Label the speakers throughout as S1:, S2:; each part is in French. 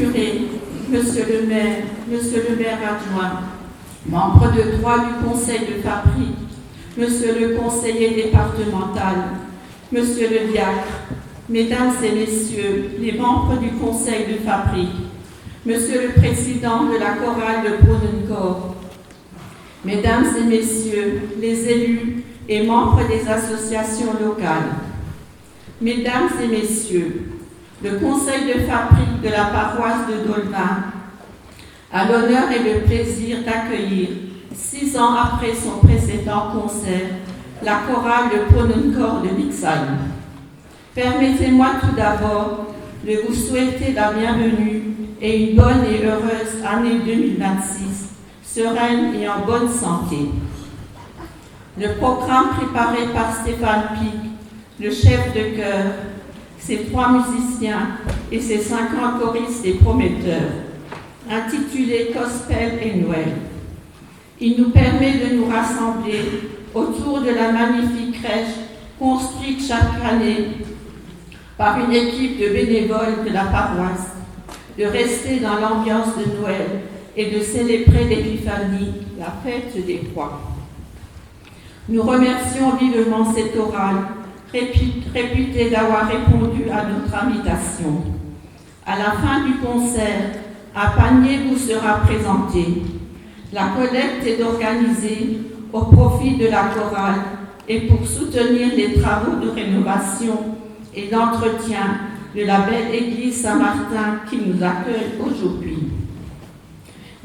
S1: curé, monsieur le maire adjoint, membres de droit du conseil de fabrique, monsieur le conseiller départemental, monsieur le diacre, mesdames et messieurs les membres du conseil de fabrique, monsieur le président de la chorale de Brunnencourt, mesdames et messieurs les élus et membres des associations locales, mesdames et messieurs, le conseil de fabrique de la paroisse de Dolma a l'honneur et le plaisir d'accueillir, 6 ans après son précédent concert, la chorale de Brunnencourt de Bixheim. Permettez-moi tout d'abord de vous souhaiter la bienvenue et une bonne et heureuse année 2026, sereine et en bonne santé. Le programme préparé par Stéphane Pic, le chef de chœur, ses 3 musiciens et ses 50 choristes et prometteurs, intitulé Gospel et Noël. Il nous permet de nous rassembler autour de la magnifique crèche construite chaque année par une équipe de bénévoles de la paroisse, de rester dans l'ambiance de Noël et de célébrer l'Épiphanie, la fête des rois. Nous remercions vivement cette orale, réputée d'avoir répondu à notre invitation. À la fin du concert, un panier vous sera présenté. La collecte est organisée au profit de la chorale et pour soutenir les travaux de rénovation et d'entretien de la belle église Saint-Martin qui nous accueille aujourd'hui.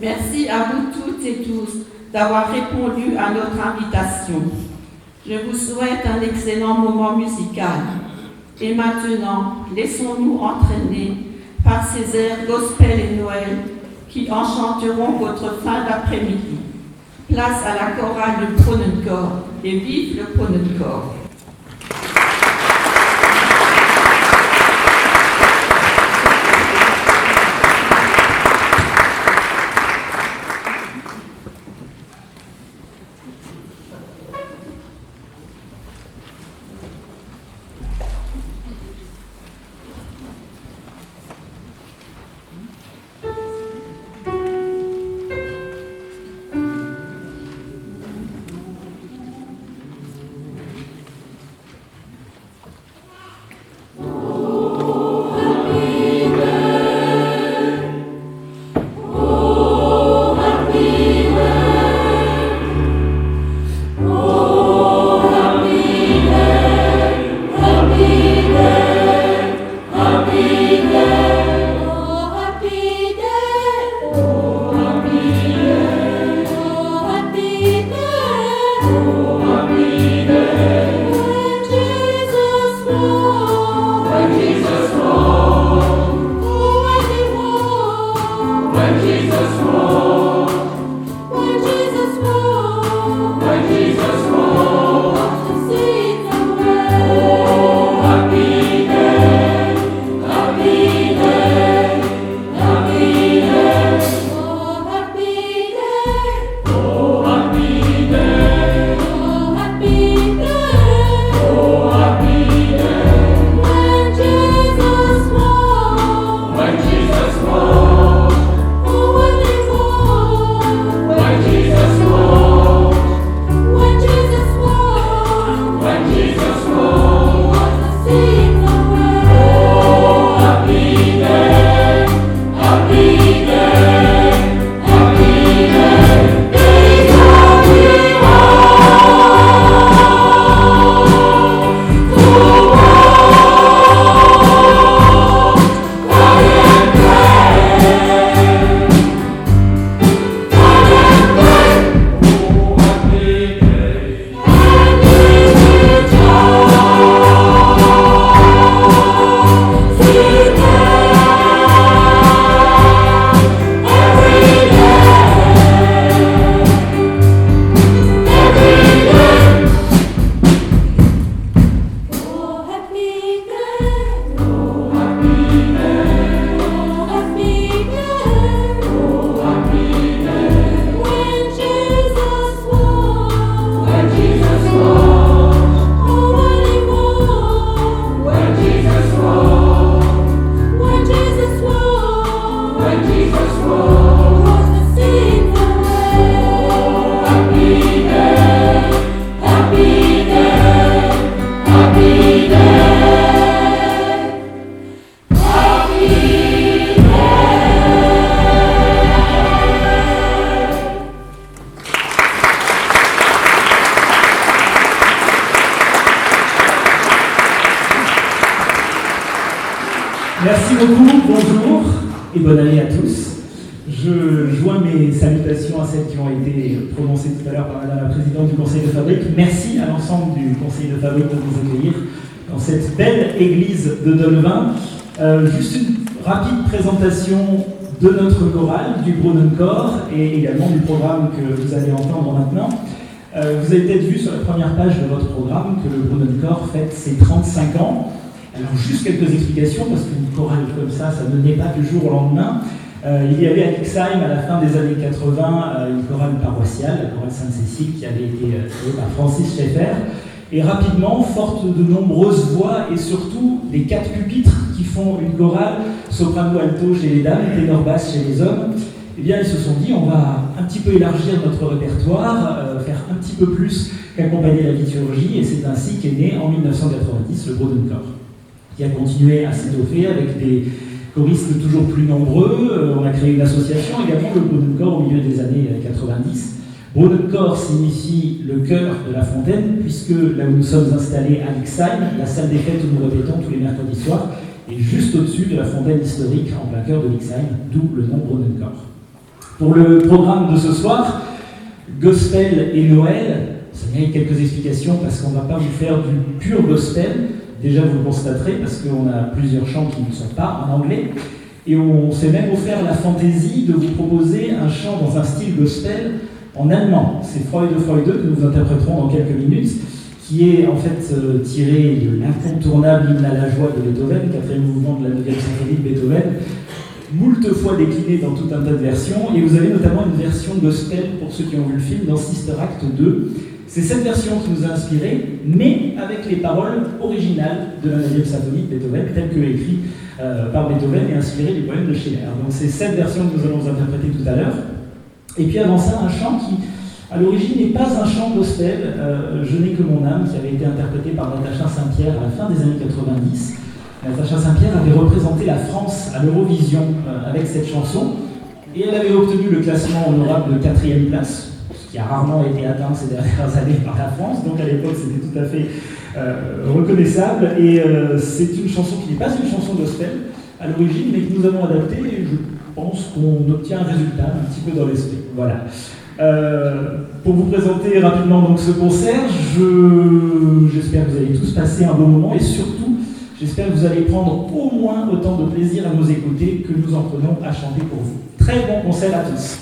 S1: Merci à vous toutes et tous d'avoir répondu à notre invitation. Je vous souhaite un excellent moment musical. Et maintenant, laissons-nous entraîner par ces airs gospel et Noël qui enchanteront votre fin d'après-midi. Place à la chorale de Brunnencourt et vive le Brunnencourt.
S2: Jesus, Merci beaucoup, bonjour et bonne année à tous. Je joins mes salutations à celles qui ont été prononcées tout à l'heure par Madame la Présidente du Conseil de Fabrique. Merci à l'ensemble du Conseil de Fabrique de nous accueillir dans cette belle église de Dolevin. Juste une rapide présentation de notre chorale, du Brunnenchor, et également du programme que vous allez entendre maintenant. Vous avez peut-être vu sur la première page de votre programme que le Brunnenchor fête ses 35 ans. Alors juste quelques explications, parce qu'une chorale comme ça ne naît pas du jour au lendemain. Il y avait à Lixheim, à la fin des années 80, une chorale paroissiale, la chorale Sainte-Cécile, qui avait été créée par Francis Schaeffer. Et rapidement, forte de nombreuses voix et surtout des 4 pupitres qui font une chorale, soprano alto chez les dames, ténor basse chez les hommes, eh bien ils se sont dit on va un petit peu élargir notre répertoire, faire un petit peu plus qu'accompagner la liturgie, et c'est ainsi qu'est né en 1990 le Brunnenchor, qui a continué à s'étoffer avec des choristes toujours plus nombreux. On a créé une association également, le Brunnenchor, au milieu des années 90. Brunnenchor signifie le cœur de la fontaine, puisque là où nous sommes installés à Lixheim, la salle des fêtes où nous répétons tous les mercredis soirs, est juste au-dessus de la fontaine historique en plein cœur de Lixheim, d'où le nom Brunnenchor. Pour le programme de ce soir, Gospel et Noël, ça mérite quelques explications parce qu'on ne va pas vous faire du pur gospel. Déjà, vous le constaterez parce qu'on a plusieurs chants qui ne sont pas en anglais. Et on s'est même offert la fantaisie de vous proposer un chant dans un style gospel en allemand. C'est Freude, Freude que nous interpréterons dans quelques minutes, qui est en fait tiré de l'incontournable hymne à la joie de Beethoven, 4e mouvement de la 9e symphonie de Beethoven, moult fois décliné dans tout un tas de versions. Et vous avez notamment une version gospel, pour ceux qui ont vu le film, dans Sister Act 2. C'est cette version qui nous a inspiré, mais avec les paroles originales de la 9e symphonie de Beethoven, telle que écrite par Beethoven et inspirée du poème de Schiller. Donc c'est cette version que nous allons vous interpréter tout à l'heure. Et puis avant ça, un chant qui, à l'origine, n'est pas un chant gospel, Je n'ai que mon âme, qui avait été interprété par Natacha Saint-Pierre à la fin des années 90. Natacha Saint-Pierre avait représenté la France à l'Eurovision avec cette chanson, et elle avait obtenu le classement honorable de 4e place, ce qui a rarement été atteint ces dernières années par la France, donc à l'époque c'était tout à fait reconnaissable, et c'est une chanson qui n'est pas une chanson gospel à l'origine, mais que nous avons adaptée, et je pense qu'on obtient un résultat un petit peu dans l'esprit. Voilà. Pour vous présenter rapidement donc ce concert, j'espère que vous allez tous passer un bon moment, et surtout, j'espère que vous allez prendre au moins autant de plaisir à nous écouter que nous en prenons à chanter pour vous. Très bon concert à tous.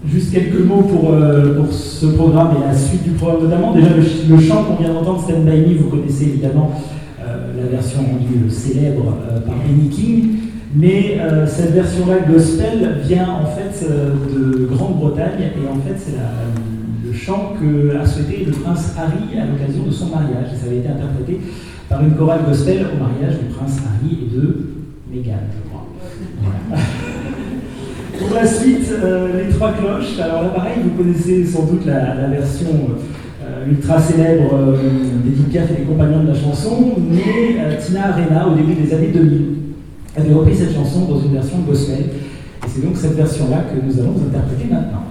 S2: Juste quelques mots pour ce programme et la suite du programme notamment. Déjà, le chant qu'on vient d'entendre, Stand By Me, vous connaissez évidemment la version rendue célèbre par Benny King, mais cette version-là, gospel, vient en fait de Grande-Bretagne, et en fait c'est le chant que a souhaité le prince Harry à l'occasion de son mariage. Et ça avait été interprété par une chorale gospel au mariage du prince Harry et de Meghan, je crois. Voilà. Pour la suite, les trois cloches. Alors là, pareil, vous connaissez sans doute la version ultra célèbre d'Edith Piaf et des compagnons de la chanson, mais Tina Arena, au début des années 2000, avait repris cette chanson dans une version gospel. Et c'est donc cette version-là que nous allons interpréter maintenant.